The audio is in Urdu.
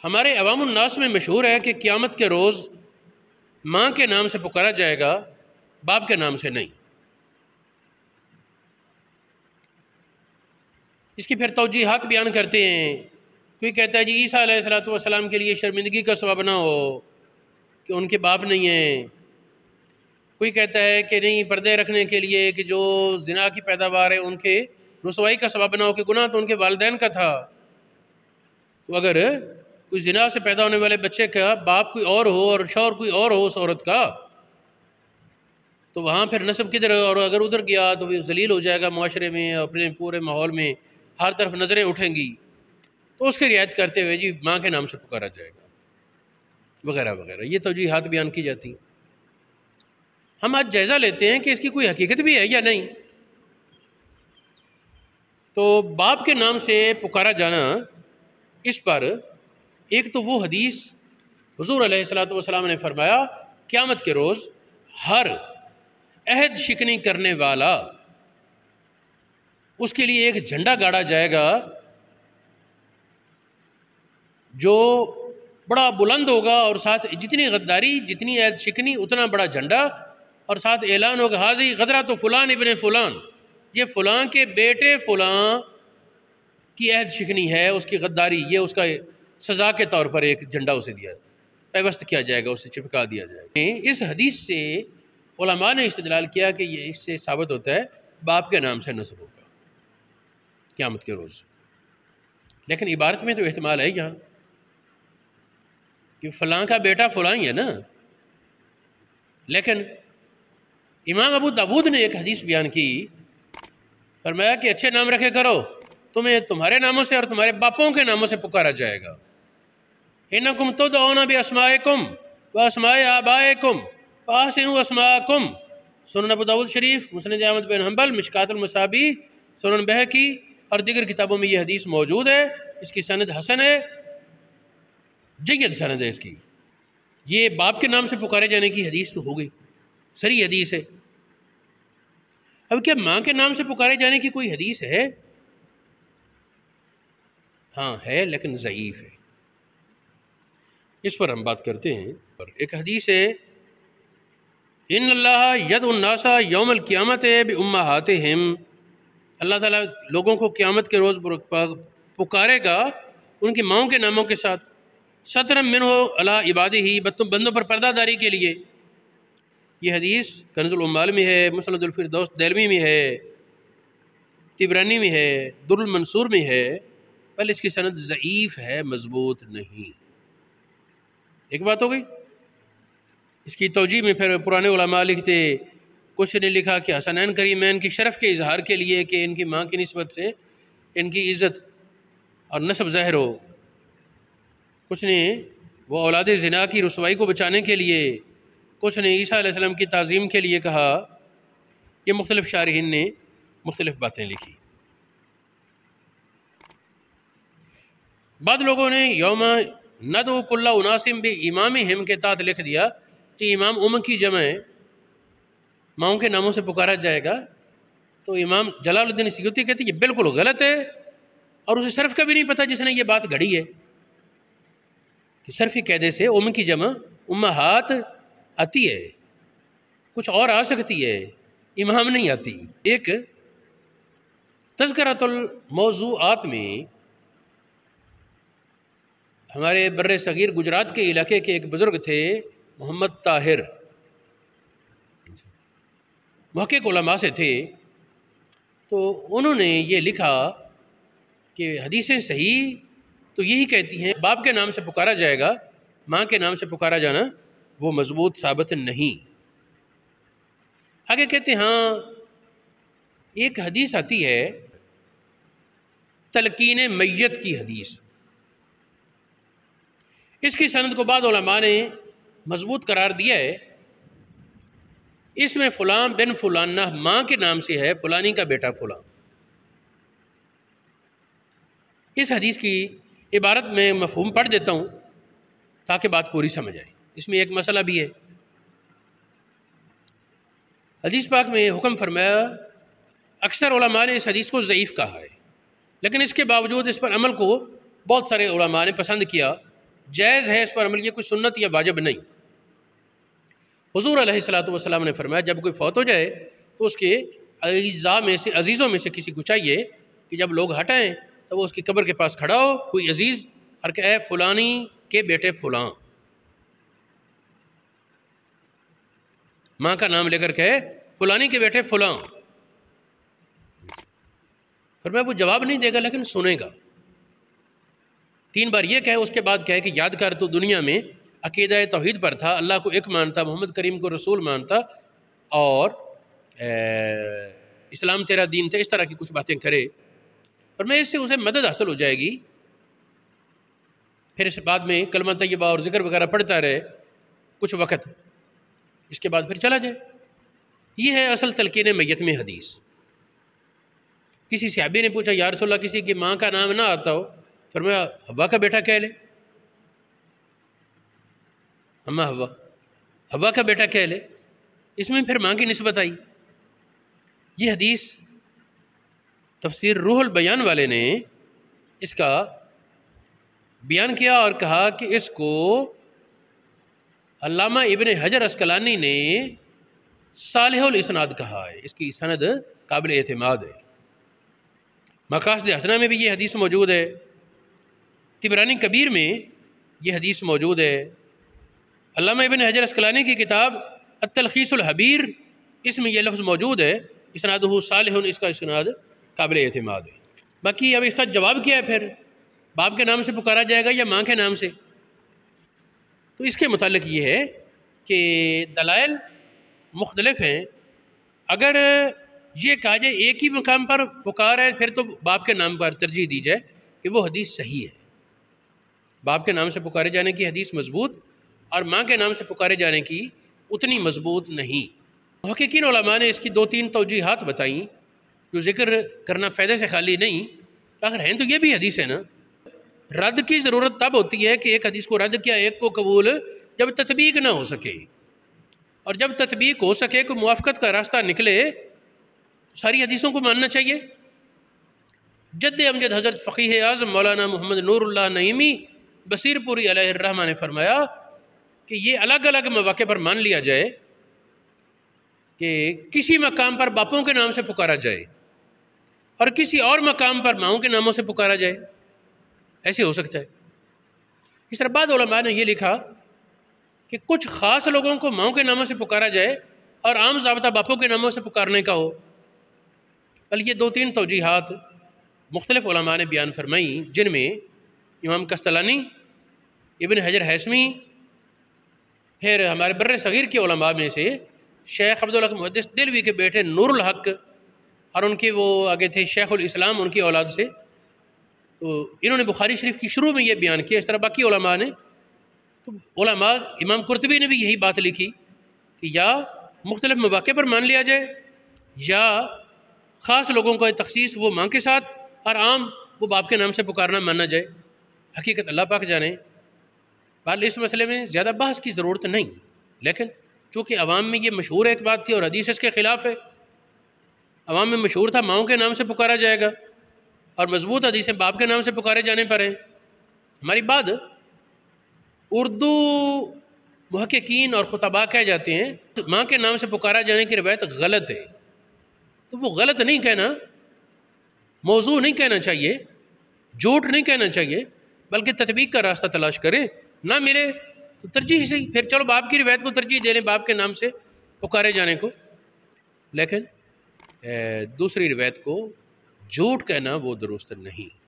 ہمارے عوام الناس میں مشہور ہے کہ قیامت کے روز ماں کے نام سے پکارا جائے گا، باپ کے نام سے نہیں۔ اس کی پھر توجیحات بیان کرتے ہیں۔ کوئی کہتا ہے جی عیسیٰ علیہ السلام کے لیے شرمندگی کا سبب نہ ہو کہ ان کے باپ نہیں ہیں۔ کوئی کہتا ہے کہ نہیں، پردے رکھنے کے لیے کہ جو زنا کی پیداوار ہے ان کے رسوائی کا سبب نہ ہو، کہ گناہ تو ان کے والدین کا تھا۔ تو اگر کوئی زنا سے پیدا ہونے والے بچے کا باپ کوئی اور ہو اور شوہر کوئی اور ہو اس عورت کا، تو وہاں پھر نسب کدھر، اور اگر ادھر گیا تو وہ ذلیل ہو جائے گا معاشرے میں، اپنے پورے ماحول میں ہر طرف نظریں اٹھیں گی۔ تو اس کی رعایت کرتے ہوئے جی ماں کے نام سے پکارا جائے گا وغیرہ وغیرہ، یہ توجیحات بیان کی جاتی ہیں۔ ہم آج جائزہ لیتے ہیں کہ اس کی کوئی حقیقت بھی ہے یا نہیں۔ تو باپ کے نام سے پکارا جانا، اس پر ایک تو وہ حدیث حضور علیہ السلام نے فرمایا قیامت کے روز ہر عہد شکنی کرنے والا، اس کے لیے ایک جھنڈا گاڑا جائے گا جو بڑا بلند ہوگا، اور ساتھ جتنی غداری، جتنی عہد شکنی، اتنا بڑا جھنڈا، اور ساتھ اعلان ہوگا حاضی غدرہ فلان ابن فلان، یہ فلاں کے بیٹے فلاں کی عہد شکنی ہے، اس کی غداری، یہ اس کا سزا کے طور پر ایک جھنڈا اسے دیا پیوست کیا جائے گا، اسے چپکا دیا جائے گا۔ اس حدیث سے علماء نے استدلال کیا کہ یہ اس سے ثابت ہوتا ہے باپ کے نام سے نسب ہوگا قیامت کے روز۔ لیکن عبارت میں تو احتمال ہے یہاں کہ فلاں کا بیٹا فلاں ہی ہے نا۔ لیکن امام ابو داود نے ایک حدیث بیان کی، فرمایا کہ اچھے نام رکھے کرو، تمہیں تمہارے ناموں سے اور تمہارے باپوں کے ناموں سے پکارا جائے گا۔ اِنَّكُمْ تُدْعَوْنَ بِأَسْمَائِكُمْ وَأَسْمَاءِ آبَائِكُمْ فَأَحْسِنُوا أَسْمَاءَكُمْ۔ سنن ابو داود شریف، مسند احمد بن حنبل، مشکات المصابیح، سنن بہقی اور دیگر کتابوں میں یہ حدیث موجود ہے۔ اس کی سند حسن ہے، جید سند ہے اس کی۔ یہ باپ کے نام سے پکارے جانے کی حدیث تو ہو گئی، صریح حدیث ہے۔ اب کیا ماں کے نام سے پکارے جانے کی کوئی حدیث ہے؟ ہاں ہے، لیکن ضعیف ہے۔ اس پر ہم بات کرتے ہیں۔ ایک حدیث ہے ان اللہ یدعو الناس یوم القیامت بامہاتہم، اللہ تعالیٰ لوگوں کو قیامت کے روز پکارے گا ان کی ماؤں کے ناموں کے ساتھ، سترا منہ علی عبادہ، بندوں پر پردہ داری کے لیے۔ یہ حدیث کنز العمال میں ہے، مسند الفردوس دہلوی میں ہے، طبرانی میں ہے، در المنصور میں ہے، بل اس کی سند ضعیف ہے، مضبوط نہیں۔ ایک بات ہو گئی۔ اس کی توجیہ میں پھر پرانے علماء لکھتے، کچھ نے لکھا کہ حسنین کریمین کی شرف کے اظہار کے لیے کہ ان کی ماں کی نسبت سے ان کی عزت اور نسب ظاہر ہو، کچھ نے وہ اولاد زنا کی رسوائی کو بچانے کے لیے، کچھ نے عیسیٰ علیہ السلام کی تعظیم کے لیے کہا۔ یہ مختلف شارحین نے مختلف باتیں لکھی۔ بعض لوگوں نے یوم ندعو کل اناس بامامہم کے تحت لکھ دیا کہ امام ام کی جمع ماؤں کے ناموں سے پکارا جائے گا۔ تو امام جلال الدین سیوطی کہتے ہیں یہ بالکل غلط ہے، اور اسے صرف کا بھی نہیں پتہ جس نے یہ بات گھڑی ہے کہ صرفی قاعدے سے ام کی جمع امہات آتی ہے، کچھ اور آ سکتی ہے، امام نہیں آتی۔ ایک تذکرۃ الموضوعات میں ہمارے بر صغیر گجرات کے علاقے کے ایک بزرگ تھے محمد طاہر، محقق علماء سے تھے۔ تو انہوں نے یہ لکھا کہ حدیثیں صحیح تو یہی کہتی ہیں باپ کے نام سے پکارا جائے گا، ماں کے نام سے پکارا جانا وہ مضبوط ثابت نہیں۔ آگے کہتے ہیں ہاں ایک حدیث آتی ہے تلقین میت کی حدیث، اس کی سند کو بعض علماء نے مضبوط قرار دیا ہے۔ اس میں فلاں بن فلانہ ماں کے نام سے ہے، فلانی کا بیٹا فلاں۔ اس حدیث کی عبارت میں مفہوم پڑھ دیتا ہوں تاکہ بات پوری سمجھ آئے۔ اس میں ایک مسئلہ بھی ہے۔ حدیث پاک میں حکم فرمایا، اکثر علماء نے اس حدیث کو ضعیف کہا ہے، لیکن اس کے باوجود اس پر عمل کو بہت سارے علماء نے پسند کیا، جائز ہے اس پر عمل، یہ کوئی سنت یا واجب نہیں۔ حضور علیہ الصلوۃ والسلام نے فرمایا جب کوئی فوت ہو جائے تو اس کے عزیزوں میں سے کسی کو چاہیے کہ جب لوگ ہٹائیں تو وہ اس کی قبر کے پاس کھڑا ہو، کوئی عزیز، اور کہ اے فلانی کے بیٹے فلاں، ماں کا نام لے کر کہے فلانی کے بیٹے فلاں۔ فرمایا وہ جواب نہیں دے گا لیکن سنے گا۔ 3 بار یہ کہے، اس کے بعد کہے کہ یاد کر تو دنیا میں عقیدہ توحید پر تھا، اللہ کو ایک مانتا، محمد کریم کو رسول مانتا، اور اسلام تیرا دین تھا، اس طرح کی کچھ باتیں کرے، فرمایا اس سے اسے مدد حاصل ہو جائے گی۔ پھر اس بعد میں کلمہ طیبہ اور ذکر وغیرہ پڑھتا رہے کچھ وقت، اس کے بعد پھر چلا جائے۔ یہ ہے اصل تلقین میت میں حدیث۔ کسی صحابی نے پوچھا یا رسول اللہ کسی کی ماں کا نام نہ آتا ہو، فرمایا حوا کا بیٹا کہہ لے، اما حوا کا بیٹا کہہ لے، اس میں پھر ماں کی نسبت آئی۔ یہ حدیث تفسیر روح البیان والے نے اس کا بیان کیا اور کہا کہ اس کو علامہ ابن حجر عسقلانی نے صالح الاسناد کہا ہے، اس کی سند قابل اعتماد ہے۔ مقاصد حسنہ میں بھی یہ حدیث موجود ہے، طبرانی کبیر میں یہ حدیث موجود ہے، علامہ ابن حجر عسقلانی کی کتاب التلخیص الحبیر، اس میں یہ لفظ موجود ہے، اسنادہ صالح، اس کا اسناد قابل اعتماد ہے۔ باقی اب اس کا جواب کیا ہے؟ پھر باپ کے نام سے پکارا جائے گا یا ماں کے نام سے؟ تو اس کے متعلق یہ ہے کہ دلائل مختلف ہیں۔ اگر یہ کہا جائے ایک ہی مقام پر پکار ہے پھر تو باپ کے نام پر ترجیح دی جائے کہ وہ حدیث صحیح ہے۔ باپ کے نام سے پکارے جانے کی حدیث مضبوط، اور ماں کے نام سے پکارے جانے کی اتنی مضبوط نہیں۔ محققین علماء نے اس کی 2-3 توجیحات بتائیں جو ذکر کرنا فائدے سے خالی نہیں، اگر ہیں تو یہ بھی حدیث ہے نا۔ رد کی ضرورت تب ہوتی ہے کہ ایک حدیث کو رد کیا، ایک کو قبول، جب تطبیق نہ ہو سکے، اور جب تطبیق ہو سکے کہ موافقت کا راستہ نکلے، ساری حدیثوں کو ماننا چاہیے۔ جد امجد حضرت فقیہ اعظم مولانا محمد نور اللہ نعیمی بصیر پوری علیہ الرحمہ نے فرمایا کہ یہ الگ الگ مواقع پر مان لیا جائے کہ کسی مقام پر باپوں کے نام سے پکارا جائے اور کسی اور مقام پر ماؤں کے ناموں سے پکارا جائے، ایسے ہو سکتا ہے۔ اس طرح بعض علماء نے یہ لکھا کہ کچھ خاص لوگوں کو ماؤں کے ناموں سے پکارا جائے اور عام ضابطہ باپوں کے ناموں سے پکارنے کا ہو۔ بلکہ یہ 2-3 توجیحات مختلف علماء نے بیان فرمائیں، جن میں امام قسطلانی، ابن حجر ہیثمی، پھر ہمارے بر صغیر کے علماء میں سے شیخ عبدالحق محدث دہلوی کے بیٹے نور الحق، اور ان کے وہ آگے تھے شیخ الاسلام ان کی اولاد سے، تو انہوں نے بخاری شریف کی شروع میں یہ بیان کیا۔ اس طرح باقی علماء نے، تو علماء امام قرطبی نے بھی یہی بات لکھی کہ یا مختلف مواقع پر مان لیا جائے، یا خاص لوگوں کا تخصیص وہ ماں کے ساتھ اور عام وہ باپ کے نام سے پکارنا مانا جائے۔ حقیقت اللہ پاک جانے۔ بہرحال اس مسئلے میں زیادہ بحث کی ضرورت نہیں، لیکن چونکہ عوام میں یہ مشہور ایک بات تھی اور حدیث اس کے خلاف ہے، عوام میں مشہور تھا ماؤں کے نام سے پکارا جائے گا، اور مضبوط حدیثیں باپ کے نام سے پکارے جانے پر ہیں۔ ہماری بات اردو محققین اور خطباء کہہ جاتے ہیں ماں کے نام سے پکارا جانے کی روایت غلط ہے، تو وہ غلط نہیں کہنا، موضوع نہیں کہنا چاہیے، جھوٹ نہیں کہنا چاہیے، بلکہ تطبیق کا راستہ تلاش کریں۔ نہ ملے تو ترجیح سے پھر چلو باپ کی روایت کو ترجیح دے لیں، باپ کے نام سے پکارے جانے کو، لیکن دوسری روایت کو جھوٹ کہنا وہ درست نہیں۔